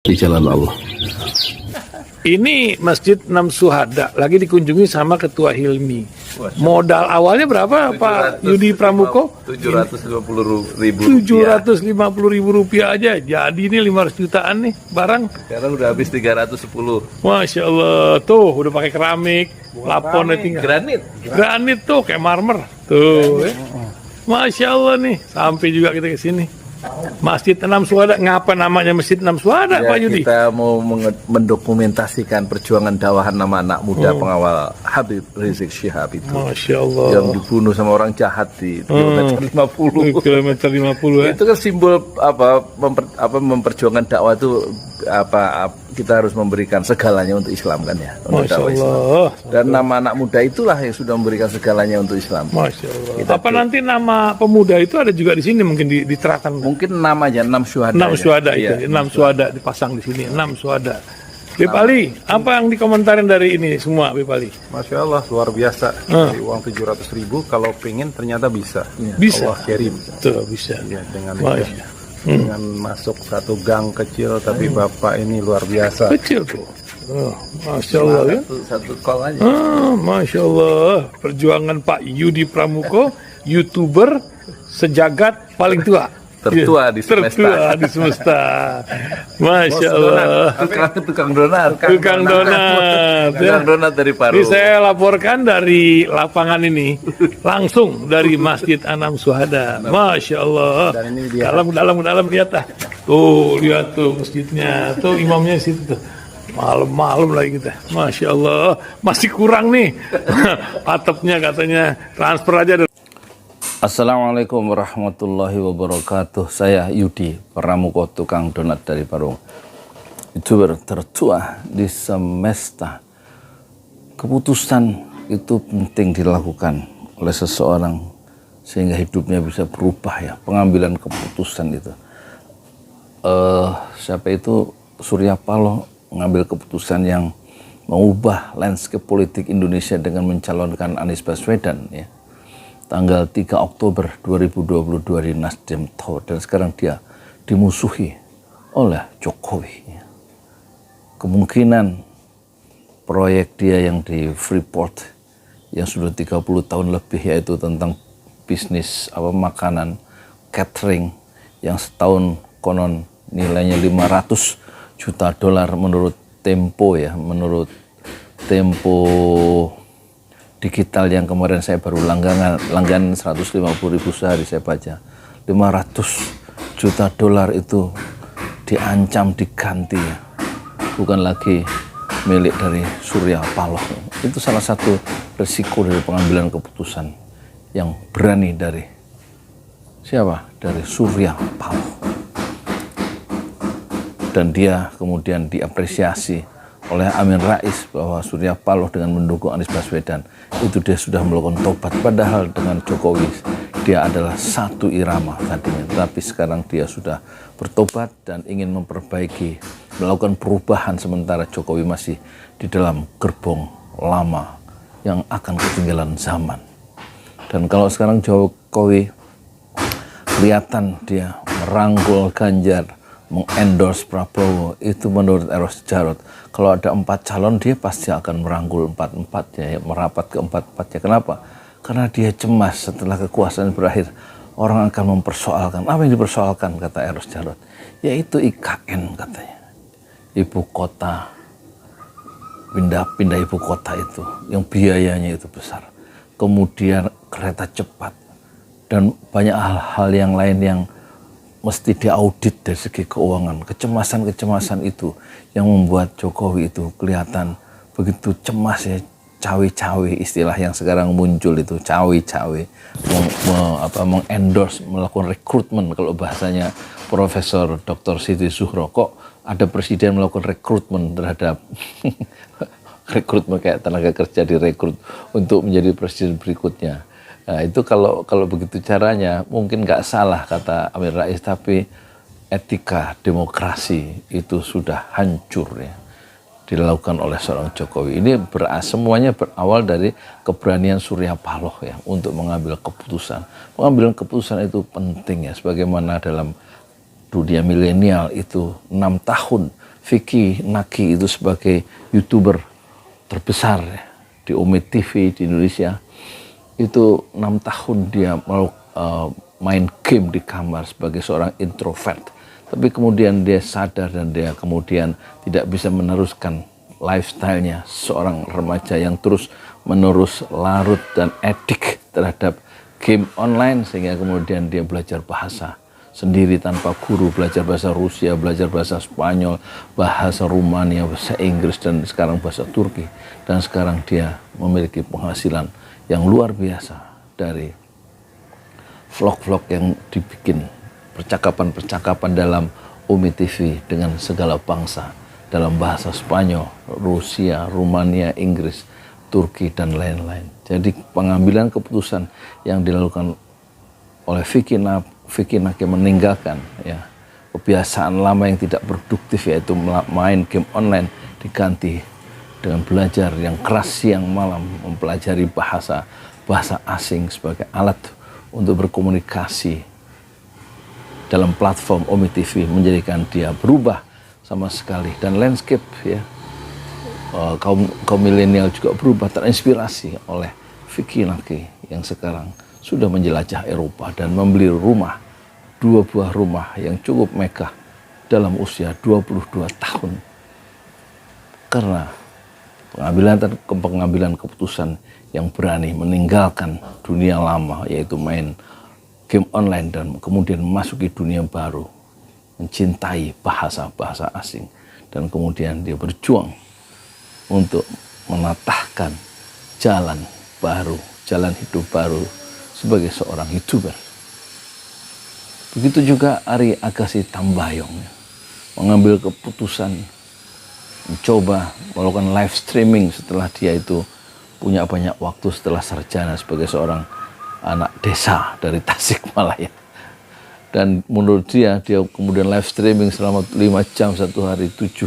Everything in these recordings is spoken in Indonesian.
di jalan Allah. Ini Masjid Enam Syuhada lagi dikunjungi sama Ketua Hilmi. Modal awalnya berapa Pak Yudi Pramuko? 750.000 rupiah aja. Jadi ini 500 jutaan nih barang. Sekarang udah habis 310. Masya Allah, tuh udah pakai keramik, plafonnya tinggal. Granit tuh kayak marmer. Tuh, Masya Allah nih, sampai juga kita ke sini. Masjid Enam Syuhada, ngapa namanya Masjid Enam Syuhada, Ya, Pak Yudi? kita mau mendokumentasikan perjuangan dakwah nama anak muda pengawal Habib Rizik Syihab itu. Masya Allah. Yang dibunuh sama orang jahat di kilometer 50. Kilometer 50 ya. Itu kan simbol memperjuangkan dakwah itu kita harus memberikan segalanya untuk Islam kan ya. Untuk Masya dakwah Islam. Allah. Dan nama anak muda itulah yang sudah memberikan segalanya untuk Islam. Masya Allah. Apa nanti nama pemuda itu ada juga di sini mungkin diterapkan? Mungkin namanya 6 syuhada. 6 syuhada Iya, itu, 6 syuhada dipasang di sini, 6 syuhada. Beb Ali, apa yang dikomentarin dari ini semua, Beb Ali? Masya Allah, luar biasa. Dari uang 700.000, kalau pengen ternyata bisa. Bisa. Allah kirim. Tuh, bisa. Ya, dengan Masya. dengan masuk satu gang kecil, tapi Bapak ini luar biasa. Kecil tuh. Oh, Masya Allah ya. Satu call aja. Masya Allah. Perjuangan Pak Yudi Pramuko, YouTuber sejagat paling tua. Tertua di semesta. Tertua di semesta. Masya Allah. Tukang donat. Tukang donat. Tukang donat dari Paru. Ini saya laporkan dari lapangan ini, langsung dari Masjid Enam Syuhada. Masya Allah. Dan ini dia. Dalam lihat ah. Tuh, lihat tuh masjidnya. Tuh imamnya di situ tuh. Malam-malam lagi kita. Masya Allah. Masih kurang nih. Atapnya katanya transfer aja. Assalamualaikum warahmatullahi wabarakatuh. Saya Yudi Pramuko, tukang donat dari Parung, YouTuber tertua di semesta. Keputusan itu penting dilakukan oleh seseorang sehingga hidupnya bisa berubah ya. Pengambilan keputusan itu. Siapa itu? Surya Paloh mengambil keputusan yang mengubah landscape politik Indonesia dengan mencalonkan Anies Baswedan ya. Tanggal 3 Oktober 2022 di Nasdem Tower, dan sekarang dia dimusuhi oleh Jokowi. Kemungkinan proyek dia yang di Freeport yang sudah 30 tahun lebih, yaitu tentang bisnis makanan catering yang setahun konon nilainya 500 juta dolar menurut Tempo ya, menurut Tempo Digital yang kemarin saya baru langganan 150.000 sehari saya baca. 500 juta dolar itu diancam diganti ya. Bukan lagi milik dari Surya Paloh. Itu salah satu resiko dari pengambilan keputusan yang berani dari siapa? Dari Surya Paloh. Dan dia kemudian diapresiasi oleh Amin Rais bahwa Surya Paloh dengan mendukung Anies Baswedan itu dia sudah melakukan tobat, padahal dengan Jokowi dia adalah satu irama tadinya, tetapi sekarang dia sudah bertobat dan ingin memperbaiki, melakukan perubahan, sementara Jokowi masih di dalam gerbong lama yang akan ketinggalan zaman. Dan kalau sekarang Jokowi kelihatan dia merangkul Ganjar, mengendorse Prabowo, itu menurut Eros Jarot, kalau ada 4 calon dia pasti akan merangkul 4-4-nya, ya, merapat ke 4-4-nya. Kenapa? Karena dia cemas setelah kekuasaan berakhir, orang akan mempersoalkan. Apa yang dipersoalkan, kata Eros Jarot? Yaitu IKN katanya. Ibu kota, pindah ibu kota itu, yang biayanya itu besar. Kemudian kereta cepat, dan banyak hal-hal yang lain yang mesti diaudit dari segi keuangan. Kecemasan-kecemasan itu yang membuat Jokowi itu kelihatan begitu cemas ya, cawe-cawe, istilah yang sekarang muncul itu cawe-cawe, mengendorse, melakukan rekrutmen. Kalau bahasanya Profesor Dr. Siti Zuhro, kok ada presiden melakukan rekrutmen terhadap rekrutmen kayak tenaga kerja direkrut untuk menjadi presiden berikutnya. Nah, itu kalau begitu caranya mungkin nggak salah kata Amin Rais, tapi etika demokrasi itu sudah hancur ya dilakukan oleh seorang Jokowi. Ini semuanya berawal dari keberanian Surya Paloh ya untuk mengambil keputusan. Pengambilan keputusan itu penting ya, sebagaimana dalam dunia milenial itu 6 tahun Vicky Naki itu sebagai YouTuber terbesar ya, di Umi TV di Indonesia. Itu 6 tahun dia main game di kamar sebagai seorang introvert. Tapi kemudian dia sadar dan dia kemudian tidak bisa meneruskan lifestyle-nya seorang remaja yang terus menerus larut dan edik terhadap game online, sehingga kemudian dia belajar bahasa sendiri tanpa guru, belajar bahasa Rusia, belajar bahasa Spanyol, bahasa Rumania, bahasa Inggris, dan sekarang bahasa Turki. Dan sekarang dia memiliki penghasilan yang luar biasa dari vlog-vlog yang dibikin, percakapan-percakapan dalam Umi TV dengan segala bangsa dalam bahasa Spanyol, Rusia, Rumania, Inggris, Turki, dan lain-lain. Jadi pengambilan keputusan yang dilakukan oleh Vicky Naki meninggalkan ya kebiasaan lama yang tidak produktif, yaitu main game online, diganti dengan belajar yang keras siang malam, mempelajari bahasa asing sebagai alat untuk berkomunikasi dalam platform Umi TV, menjadikan dia berubah sama sekali. Dan landscape ya kaum milenial juga berubah, terinspirasi oleh Vicky Naki yang sekarang sudah menjelajah Eropa dan membeli rumah, 2 buah rumah yang cukup megah dalam usia 22 tahun. Karena pengambilan keputusan yang berani meninggalkan dunia lama, yaitu main game online, dan kemudian memasuki dunia baru, mencintai bahasa asing, dan kemudian dia berjuang untuk menatahkan jalan baru, jalan hidup baru sebagai seorang YouTuber. Begitu juga Ari Agassi Tambayong mengambil keputusan mencoba melakukan live streaming setelah dia itu punya banyak waktu setelah sarjana sebagai seorang anak desa dari Tasikmalaya. Dan menurut dia kemudian live streaming selama 5 jam satu hari, 7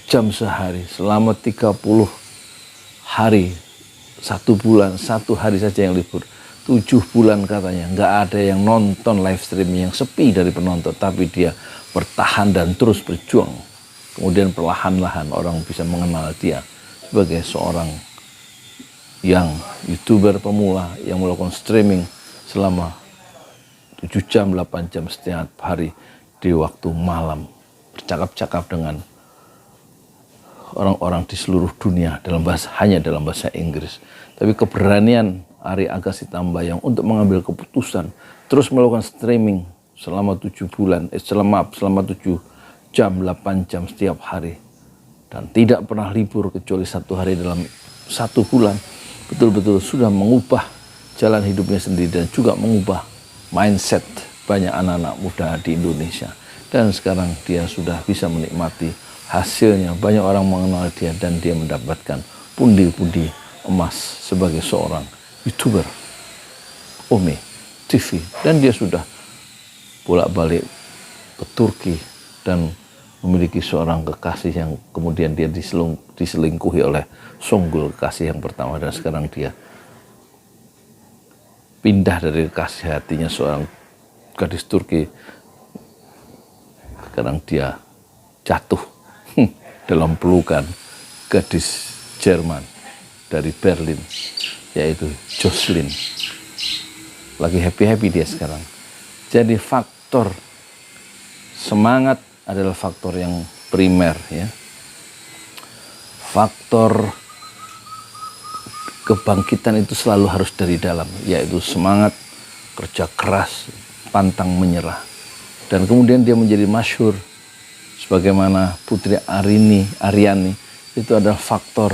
jam sehari, selama 30 hari, 1 bulan, 1 hari saja yang libur, 7 bulan katanya, nggak ada yang nonton live streaming, yang sepi dari penonton, tapi dia bertahan dan terus berjuang. Kemudian perlahan-lahan orang bisa mengenal dia sebagai seorang yang YouTuber pemula yang melakukan streaming selama 7 jam, 8 jam setiap hari di waktu malam, bercakap-cakap dengan orang-orang di seluruh dunia hanya dalam bahasa Inggris. Tapi keberanian Ari Agassi Tambayong untuk mengambil keputusan terus melakukan streaming selama 7 jam, 8 jam setiap hari, dan tidak pernah libur kecuali 1 hari dalam 1 bulan, betul-betul sudah mengubah jalan hidupnya sendiri dan juga mengubah mindset banyak anak-anak muda di Indonesia. Dan sekarang dia sudah bisa menikmati hasilnya. Banyak orang mengenal dia dan dia mendapatkan pundi-pundi emas sebagai seorang YouTuber Umi TV. Dan dia sudah bolak-balik ke Turki dan memiliki seorang kekasih yang kemudian dia diselingkuhi oleh Songgul, kekasih yang pertama, dan sekarang dia pindah dari kekasih hatinya seorang gadis Turki. Sekarang dia jatuh dalam pelukan gadis Jerman dari Berlin, yaitu Jocelyn. Lagi happy-happy dia sekarang. Jadi faktor semangat adalah faktor yang primer ya. Faktor kebangkitan itu selalu harus dari dalam, yaitu semangat, kerja keras, pantang menyerah. Dan kemudian dia menjadi masyhur sebagaimana Putri Aryani itu adalah faktor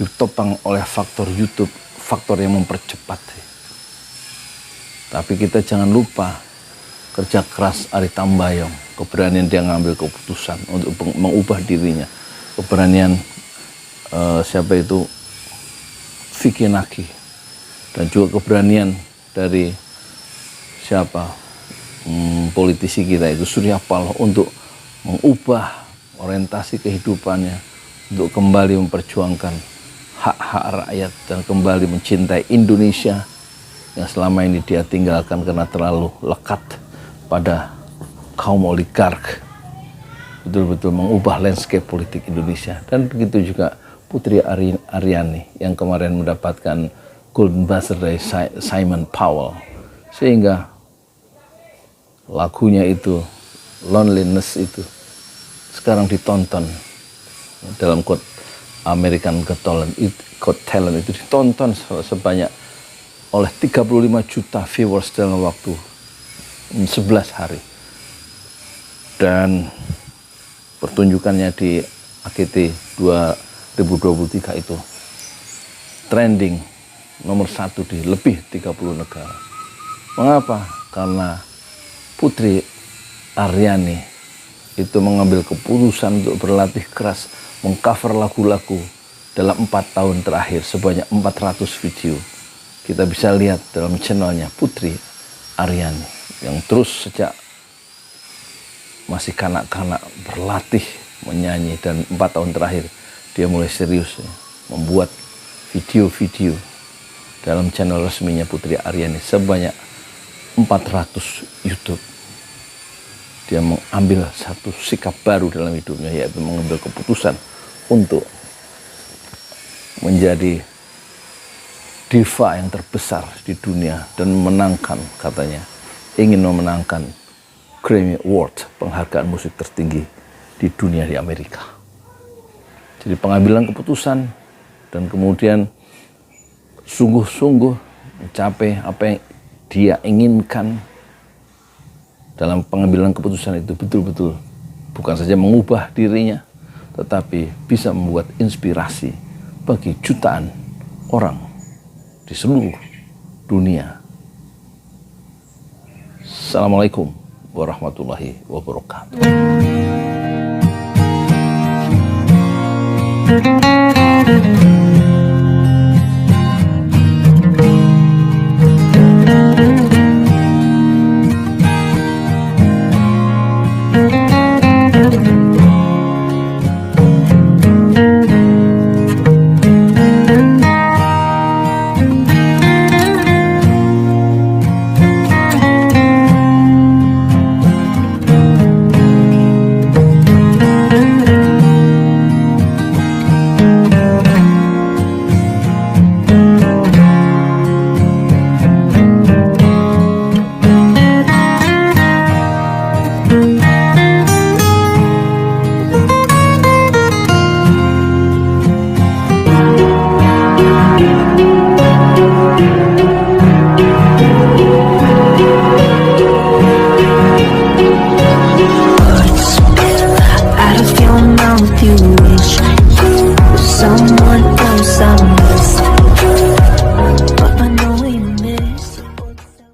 ditopang oleh faktor YouTube, faktor yang mempercepat. Tapi kita jangan lupa kerja keras Ari Tambayong, keberanian dia ngambil keputusan untuk mengubah dirinya, keberanian siapa itu Vicky Naki, dan juga keberanian dari siapa politisi kita itu Surya Paloh untuk mengubah orientasi kehidupannya, untuk kembali memperjuangkan hak-hak rakyat dan kembali mencintai Indonesia yang selama ini dia tinggalkan karena terlalu lekat pada kaum oligark betul-betul mengubah landscape politik Indonesia. Dan begitu juga Putri Aryani yang kemarin mendapatkan Golden Buzzer dari Simon Cowell, sehingga lagunya itu, Loneliness itu, sekarang ditonton dalam American Got Talent itu ditonton sebanyak oleh 35 juta viewers dalam waktu 11 hari. Dan pertunjukannya di AKT 2023 itu trending nomor 1 di lebih 30 negara. Mengapa? Karena Putri Aryani itu mengambil keputusan untuk berlatih keras mengcover lagu-lagu dalam 4 tahun terakhir sebanyak 400 video. Kita bisa lihat dalam channelnya Putri Aryani yang terus sejak masih kanak-kanak berlatih menyanyi, dan 4 tahun terakhir dia mulai serius membuat video-video dalam channel resminya Putri Aryani sebanyak 400 YouTube. Dia mengambil satu sikap baru dalam hidupnya, yaitu mengambil keputusan untuk menjadi diva yang terbesar di dunia dan memenangkan, katanya ingin memenangkan Grammy Award, penghargaan musik tertinggi di dunia di Amerika. Jadi pengambilan keputusan dan kemudian sungguh-sungguh mencapai apa yang dia inginkan dalam pengambilan keputusan itu betul-betul bukan saja mengubah dirinya, tetapi bisa membuat inspirasi bagi jutaan orang di seluruh dunia. Assalamualaikum warahmatullahi wabarakatuh. Out of your mouth, you